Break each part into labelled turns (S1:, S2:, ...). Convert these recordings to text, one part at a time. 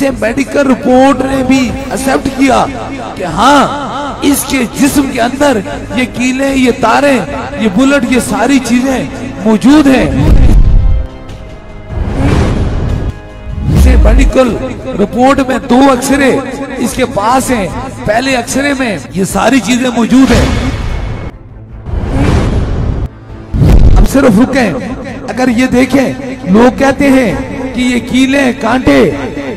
S1: इसे medical report ने भी एक्सेप्ट किया कि हाँ, इसके जिस्म के अंदर ये कीले, ये तारे, ये बुलेट, ये सारी चीजें मौजूद हैं। इसे मेडिकल रिपोर्ट में 2 अक्सरे इसके पास हैं। पहले अक्सरे में ये सारी चीजें मौजूद हैं। अब सिर्फ रुके, अगर ये देखें, लोग कहते हैं कि ये कीले, कांटे,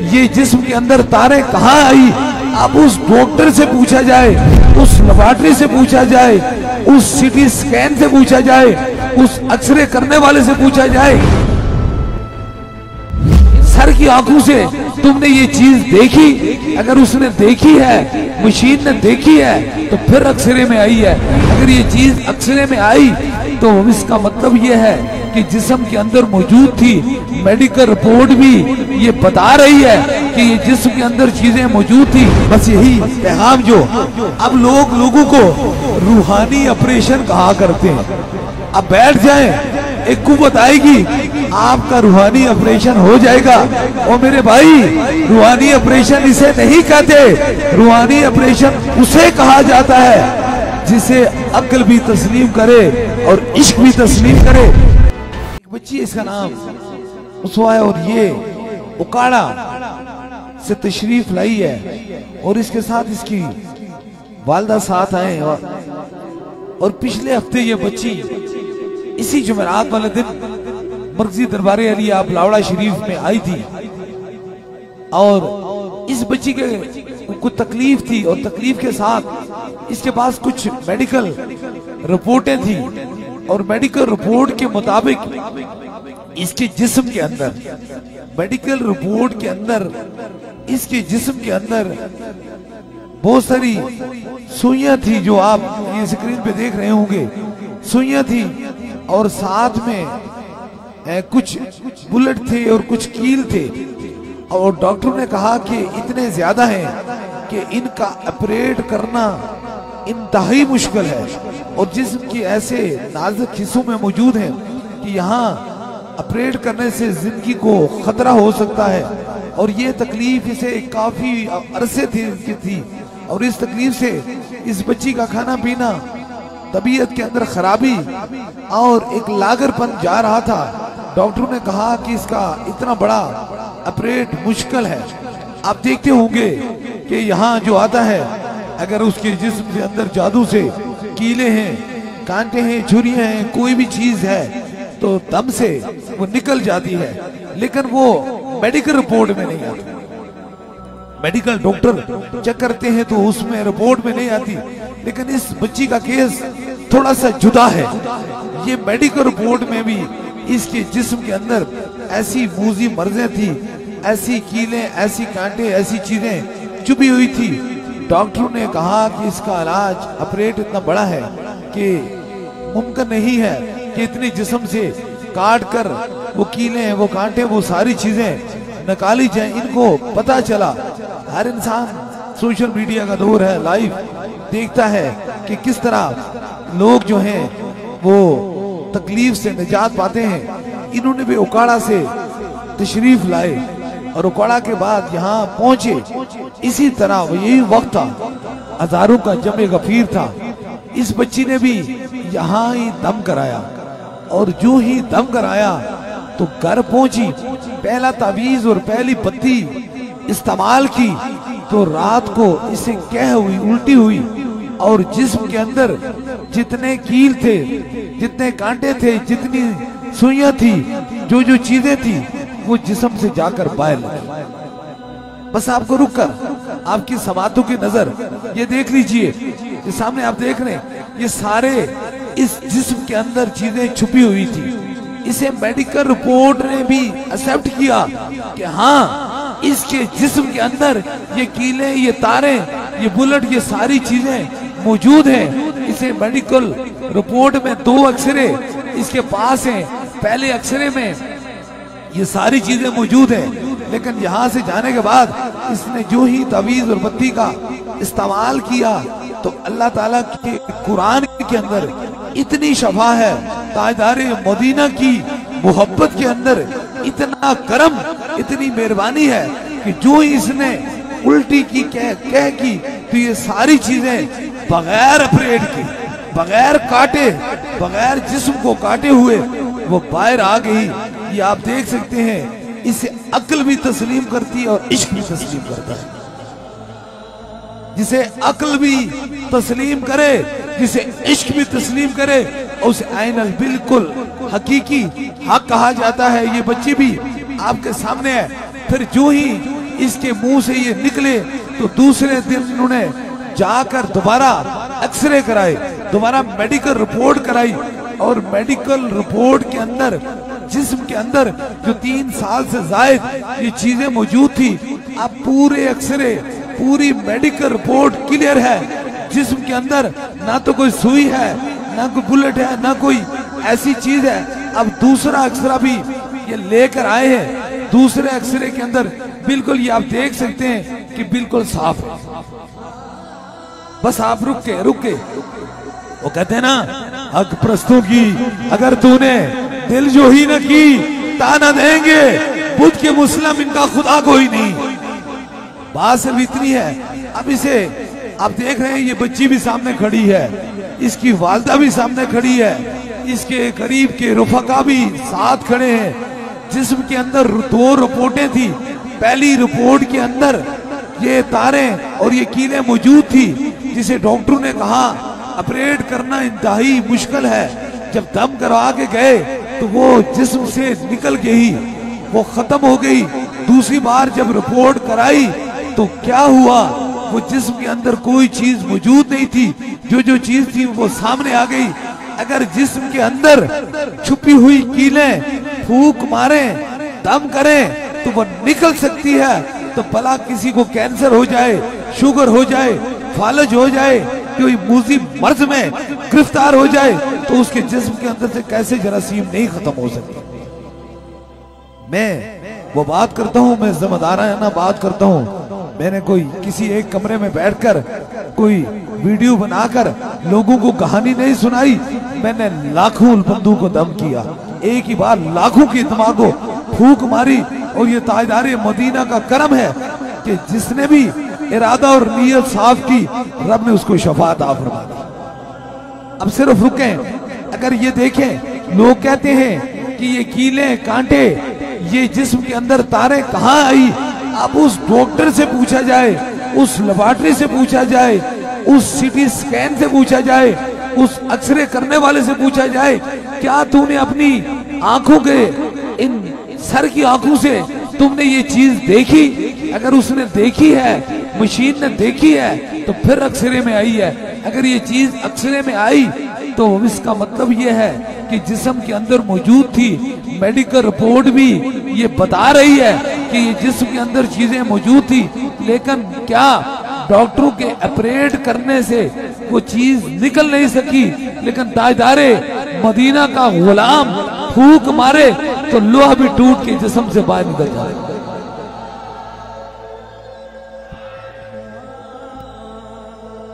S1: ये जिस्म के अंदर तारे कहाँ आई। अब उस डॉक्टर से पूछा जाए, उस लेबोरेटरी से पूछा जाए, उस सीटी स्कैन से पूछा जाए, उस एक्सरे करने वाले से पूछा जाए, सर की आंखों से तुमने ये चीज देखी? अगर उसने देखी है, मशीन ने देखी है, तो फिर एक्सरे में आई है। अगर ये चीज एक्सरे में आई तो इसका मतलब ये है कि जिस्म के अंदर मौजूद थी। मेडिकल रिपोर्ट भी ये बता रही है कि ये जिस्म के अंदर चीजें मौजूद थी। बस यही पैगाम जो अब लोगों को रूहानी ऑपरेशन कहा करते हैं। अब बैठ जाएं, एक कुव्वत आएगी, आपका रूहानी ऑपरेशन हो जाएगा। और मेरे भाई, रूहानी ऑपरेशन इसे नहीं कहते। रूहानी ऑपरेशन उसे कहा जाता है जिसे अक्ल भी तस्लीम करे और इश्क भी तस्लीम करे। एक बच्ची, इसका नाम उसवा है, और ये उकाड़ा से तशरीफ लाई है और इसके साथ इसकी वालदा साथ आए। और पिछले हफ्ते ये बच्ची इसी जुमेरात वाले दिन मरकजी दरबारे अली आप लावड़ा शरीफ में आई थी। और इस बच्ची के कुछ तकलीफ थी और तकलीफ के साथ इसके पास कुछ मेडिकल रिपोर्टें थी। और मेडिकल रिपोर्ट के मुताबिक इसके जिस्म के अंदर, मेडिकल रिपोर्ट के अंदर इसके जिस्म के अंदर बहुत सारी सुइयां थी, जो आप ये स्क्रीन पे देख रहे होंगे, सुइयां थी। और साथ में कुछ बुलेट थे और कुछ कील थे। और डॉक्टर ने कहा कि इतने ज्यादा हैं कि इनका ऑपरेट करना इंतहाई मुश्किल है। और जिस्म की ऐसे नाजुक हिस्सों में मौजूद हैं कि यहाँ ऑपरेट करने से जिंदगी को खतरा हो सकता है। और ये तकलीफ इसे काफी अरसे थी। और इस तकलीफ से इस बच्ची का खाना पीना, तबीयत के अंदर खराबी और एक लागरपन जा रहा था। डॉक्टर ने कहा कि इसका इतना बड़ा ऑपरेट मुश्किल है। आप देखते होंगे कि यहाँ जो आता है, अगर उसके जिस्म के अंदर जादू से कीले हैं, कांटे हैं, छुरियां हैं, कोई भी चीज है तो दम से वो निकल जाती है। लेकिन वो मेडिकल रिपोर्ट में नहीं आती। मेडिकल डॉक्टर चेक करते हैं तो उसमें रिपोर्ट में नहीं आती। लेकिन इस बच्ची का केस थोड़ा सा जुदा है। ये मेडिकल रिपोर्ट में भी इसके जिस्म के अंदर ऐसी मूजी मर्जें थी, ऐसी कीलें, ऐसी कांटे, ऐसी चीजें चुभी हुई थी। डॉक्टर ने कहा कि इसका इलाज, ऑपरेट इतना बड़ा है कि मुमकिन नहीं है कि इतनी जिस्म से काट कर वो कीलें, वो कांटे, वो सारी चीजें निकाली जाए। इनको पता चला, हर इंसान सोशल मीडिया का दौर है, लाइव देखता है कि किस तरह लोग जो हैं वो तकलीफ से निजात पाते हैं। इन्होंने भी उकाड़ा से तशरीफ लाए और उकाड़ा के बाद यहाँ पहुंचे। इसी तरह यही वक्त था, हजारों का जमे गफीर था। इस बच्ची ने भी यहाँ ही दम कराया। और जो ही दम कराया तो घर पहुंची, पहला तावीज और पहली पत्ती इस्तेमाल की तो रात को इसे कह हुई, उल्टी हुई। और जिस्म के अंदर जितने कील थे, जितने कांटे थे, जितनी सुइयां थी, जो जो चीजें थी, वो जिस्म से जाकर बाहर लगी। बस आपको रुक कर आपकी समातों की नजर ये देख लीजिए, ये सामने आप देख रहे हैं, ये सारे इस जिस्म के अंदर चीजें छुपी हुई थी। इसे मेडिकल रिपोर्ट ने भी एक्सेप्ट किया कि हाँ, इसके जिस्म के अंदर ये कीले, ये तारे, ये बुलेट, ये सारी चीजें मौजूद हैं। इसे मेडिकल रिपोर्ट में 2 अक्सरे इसके पास हैं। पहले अक्सरे में ये सारी चीजें मौजूद हैं। लेकिन यहाँ से जाने के बाद इसने जो ही तावीज और बत्ती का इस्तेमाल किया तो अल्लाह ताला के कुरान के अंदर इतनी शफा है, ताजदारे मदीना की मोहब्बत के अंदर इतना करम, इतनी मेहरबानी है कि जो ही इसने उल्टी की कह की तो ये सारी चीजें बगैर ऑपरेट के, बगैर काटे, बगैर जिस्म को काटे हुए वो बाहर आ गई। ये आप देख सकते हैं, इसे अक्ल भी तस्लीम करती है और इश्क भी तस्लीम करता है। जिसे अक्ल भी तस्लीम करे, जिसे इश्क भी तस्लीम करे, उसे आइनल बिल्कुल हकीकी हक कहा जाता है। ये बच्ची भी आपके सामने है। फिर जो ही इसके मुंह से ये निकले तो दूसरे दिन उन्होंने जाकर दोबारा एक्सरे कराए, दोबारा मेडिकल रिपोर्ट कराई, और मेडिकल रिपोर्ट के अंदर जिस्म के अंदर जो 3 साल से जायद ये चीजें मौजूद थी, अब पूरे एक्सरे, पूरी मेडिकल रिपोर्ट क्लियर है। जिस्म के अंदर ना तो कोई सुई है, ना कोई बुलेट है, ना कोई ऐसी चीज है। अब दूसरा एक्सरा भी ये लेकर आए हैं। दूसरे एक्सरे के अंदर बिल्कुल ये आप देख सकते हैं कि बिल्कुल साफ है। बस आप रुक के वो कहते हैं ना, हक प्रस्तों की अगर तूने दिल जो ही न की, ताना देंगे बुद्ध के मुस्लिम, इनका खुदा कोई नहीं। बात सिर्फ इतनी है। अब इसे आप देख रहे हैं, ये बच्ची भी सामने खड़ी है, इसकी वालदा भी सामने खड़ी है, इसके करीब के रुफका भी साथ खड़े हैं। जिस्म के अंदर 2 रिपोर्टें थी। पहली रिपोर्ट के अंदर ये तारें और ये कीलें मौजूद थी, जिसे डॉक्टर ने कहा ऑपरेट करना इंतहाई मुश्किल है। जब दम करवा के गए तो वो जिस्म से निकल गई, वो खत्म हो गई। दूसरी बार जब रिपोर्ट कराई तो क्या हुआ, वो जिस्म के अंदर कोई चीज मौजूद नहीं थी। जो चीज थी वो सामने आ गई। अगर जिस्म के अंदर छुपी हुई कीलें फूंक मारे, दम करें तो वो निकल सकती है। तो भला किसी को कैंसर हो जाए, शुगर हो जाए, फालज हो जाए, कोई मूजी मर्ज में गिरफ्तार हो जाए, तो उसके जिस्म के अंदर से कैसे जरासीम नहीं खत्म हो सकती। मैं वो बात करता हूँ, मैं जिम्मेदाराना बात करता हूँ। मैंने कोई किसी एक कमरे में बैठकर कोई वीडियो बनाकर लोगों को कहानी नहीं सुनाई। मैंने लाखों बंदों को दम किया, एक ही बार लाखों की दिमाग को फूंक मारी। और ये ताजदारे मदीना का करम है कि जिसने भी इरादा और नीयत साफ की, रब ने उसको शफात आ फरमा दी। अब सिर्फ रुके, अगर ये देखें, लोग कहते हैं कि ये कीले कांटे, ये जिस्म के अंदर तारे कहाँ आई। अब उस डॉक्टर से पूछा जाए, उस लेबोरेटरी से पूछा जाए, उस सीटी स्कैन से पूछा जाए, उस एक्सरे करने वाले से पूछा जाए, क्या तूने अपनी आंखों के, इन सर की आंखों से तुमने ये चीज देखी? अगर उसने देखी है, मशीन ने देखी है, तो फिर एक्सरे में आई है। अगर ये चीज एक्सरे में आई तो इसका मतलब ये है कि जिस्म के अंदर मौजूद थी। मेडिकल रिपोर्ट भी ये बता रही है कि ये जिस्म के अंदर चीजें मौजूद थी, लेकिन क्या डॉक्टरों के ऑपरेट करने से वो चीज निकल नहीं सकी। लेकिन ताजदारे मदीना का गुलाम फूंक मारे तो लोहा भी टूट के जिस्म से बाहर निकल जाए।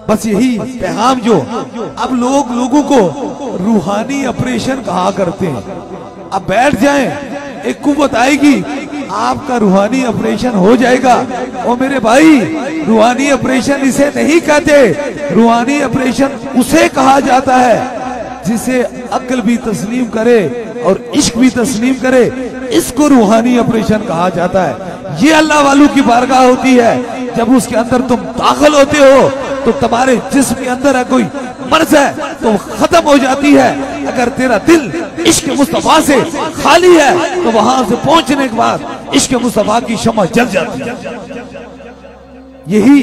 S1: बस यही पैगाम जो अब लोगों को रूहानी ऑपरेशन कहा करते हैं। अब बैठ जाएं, एक कुव्वत आएगी, आपका रूहानी ऑपरेशन हो जाएगा। और मेरे भाई, रूहानी ऑपरेशन इसे नहीं कहते। रूहानी ऑपरेशन उसे कहा जाता है जिसे अक्ल भी तस्लीम करे और इश्क भी तस्लीम करे। इसको रूहानी ऑपरेशन कहा जाता है। ये अल्लाह वालों की बारगाह होती है। जब उसके अंदर तुम दाखिल होते हो तो तुम्हारे जिस्म के अंदर है कोई मर्ज है तो खत्म हो जाती है। अगर तेरा दिल इश्क मुस्तफा से खाली है तो वहां से पहुंचने के बाद इश्क मुस्तफा की शम्मा जल जाती है। यही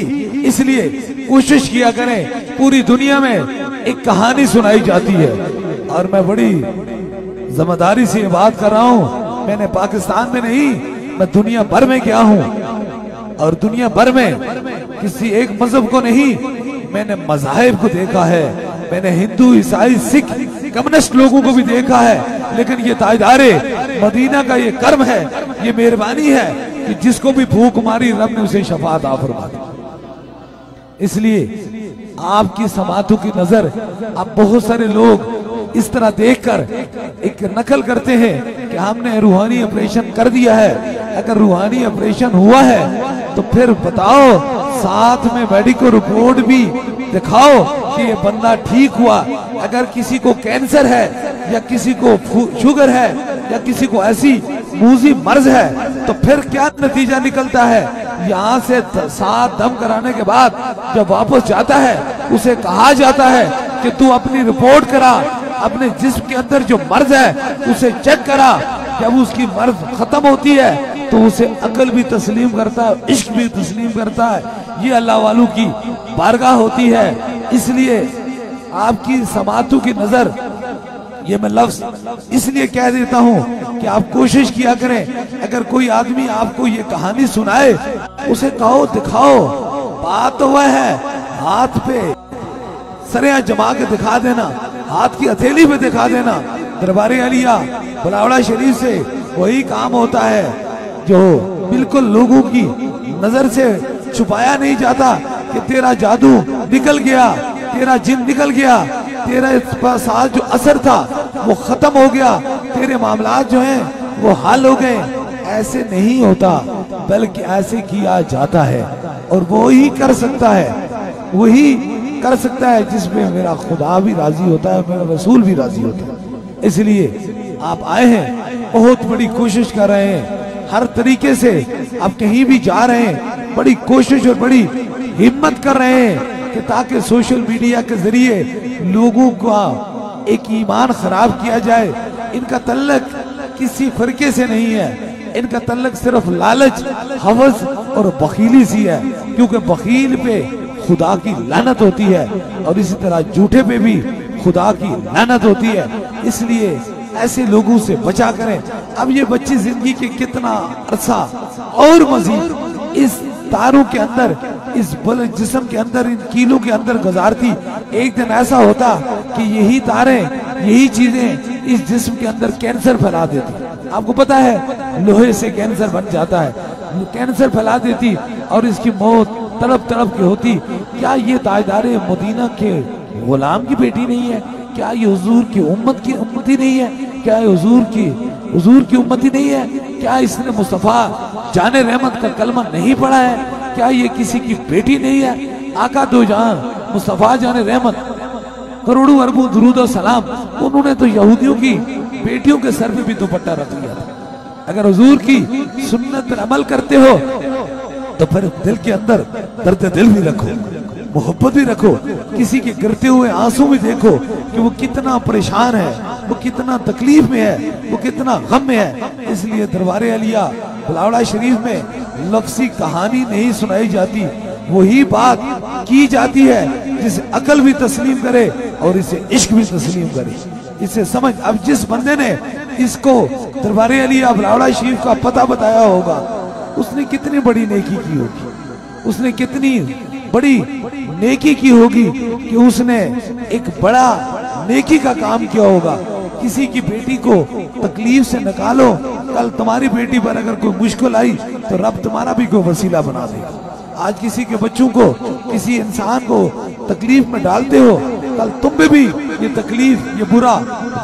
S1: इसलिए कोशिश किया करें, पूरी दुनिया में एक कहानी सुनाई जाती है। और मैं बड़ी जिम्मेदारी से ये बात कर रहा हूँ, मैंने पाकिस्तान में नहीं, मैं दुनिया भर में गया हूँ। और दुनिया भर में किसी एक मजहब को नहीं, मैंने मज़ाहिब को देखा है। मैंने हिंदू, ईसाई, सिख, कम्युनिस्ट लोगों को भी देखा है। लेकिन ये ताजदारे मदीना का ये कर्म है, ये मेहरबानी है कि जिसको भी भूख मारी रब ने उसे शफात आ फरमा दी। इसलिए आपकी समातों की नजर, अब बहुत सारे लोग इस तरह देखकर एक नकल करते हैं कि हमने रूहानी ऑपरेशन कर दिया है। अगर रूहानी ऑपरेशन हुआ है तो फिर बताओ, साथ में मेडिकल रिपोर्ट भी दिखाओ कि ये बंदा ठीक हुआ। अगर किसी को कैंसर है या किसी को शुगर है या किसी को ऐसी मूजी मर्ज है तो फिर क्या नतीजा निकलता है? यहाँ से 7 दम कराने के बाद जब वापस जाता है उसे कहा जाता है कि तू अपनी रिपोर्ट करा, अपने जिस्म के अंदर जो मर्ज है उसे चेक करा। जब उसकी मर्ज खत्म होती है तो उसे अकल भी तस्लीम करता है, इश्क भी तस्लीम करता है। ये अल्लाह वालों की बारगाह होती है। इसलिए आपकी समातों की नजर, ये मैं लफ्ज इसलिए कह देता हूँ कि आप कोशिश किया करें, अगर कोई आदमी आपको ये कहानी सुनाए उसे कहो, दिखाओ। बात तो वह है, हाथ पे सरिया जमा के दिखा देना, हाथ की हथेली पे दिखा देना। दरबारे आलिया बुलावड़ा शरीफ से वही काम होता है जो बिल्कुल लोगों की नजर से छुपाया नहीं जाता कि तेरा जादू निकल गया, तेरा जिन निकल गया, तेरा साथ जो असर था वो खत्म हो गया, तेरे मामलात जो हैं वो हल हो गए। ऐसे नहीं होता, बल्कि ऐसे किया जाता है। और वो ही कर सकता है, वही कर सकता है जिसमें मेरा खुदा भी राजी होता है, मेरा रसूल भी राजी होता है। इसलिए आप आए हैं, बहुत बड़ी कोशिश कर रहे हैं, हर तरीके से आप कहीं भी जा रहे हैं, बड़ी कोशिश और बड़ी हिम्मत कर रहे हैं कि ताकि सोशल मीडिया के जरिए लोगों का एक ईमान खराब किया जाए। इनका तल्लक किसी फरके से नहीं है, इनका तल्लक सिर्फ लालच, हवस और बखीली सी है, क्योंकि बखील पे खुदा की लानत होती है और इसी तरह झूठे पे भी खुदा की लानत होती है। इसलिए ऐसे लोगों से बचा करें। अब ये बच्ची जिंदगी के कितना अरसा और मजीद इस तारों के अंदर, इस बल जिस्म के अंदर, इन कीलों के अंदर गुजारती। एक दिन ऐसा होता कि यही तारें, यही चीजें इस जिस्म के अंदर कैंसर फैला देती। आपको पता है लोहे से कैंसर बन जाता है, कैंसर फैला देती और इसकी मौत तड़प तड़प की होती। क्या ये ताजदारे मदीना के गुलाम की बेटी नहीं है? क्या ये हुजूर की उम्मत की उम्मती नहीं है? क्या ये हुजूर की उम्मती नहीं है? क्या इसने मुस्तफा जाने रहमत का कलमा नहीं पढ़ा है? क्या ये किसी की बेटी नहीं है? आका दो जहां मुस्तफा जाने रहमत, करोड़ों अरबों दुरूद और सलाम, उन्होंने तो यहूदियों की बेटियों के सर पे भी दुपट्टा रख लिया था। अगर हुजूर की सुन्नत पर अमल करते हो तो फिर दिल के अंदर दर्द दिल भी रखो, मोहब्बत भी रखो, किसी के गिरते हुए आंसू भी देखो कि वो कितना परेशान है, वो कितना तकलीफ में है, वो कितना गम में है। इसलिए दरबारे आलिया बुलावड़ा शरीफ में लफ्सी कहानी नहीं सुनाई जाती, वही बात की जाती है जिसे अकल भी तस्लीम करे और इसे इश्क भी तस्लीम करे। इसे समझ, अब जिस बंदे ने इसको दरबारे आलिया बुलावड़ा शरीफ का पता बताया होगा, उसने कितनी बड़ी नेकी की होगी, उसने कितनी बड़ी नेकी की होगी कि उसने एक बड़ा नेकी का काम किया होगा। किसी की बेटी को तकलीफ से निकालो, कल तुम्हारी बेटी पर अगर कोई मुश्किल आई तो रब तुम्हारा भी कोई वसीला बना देगा। आज किसी के बच्चों को, किसी इंसान को तकलीफ में डालते हो, कल तुम पे भी ये तकलीफ, ये बुरा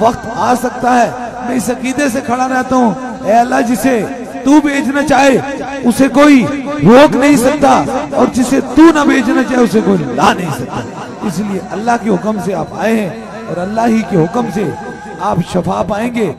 S1: वक्त आ सकता है। मैं इस अकीदे से खड़ा रहता हूँ, ऐ अल्लाह, जिसे तू बेचना चाहे उसे कोई रोक नहीं सकता और जिसे तू ना बेचना चाहे उसे कोई ला नहीं सकता। इसलिए अल्लाह के हुक्म से आप आए हैं और अल्लाह ही के हुक्म से आप शफा पाएंगे।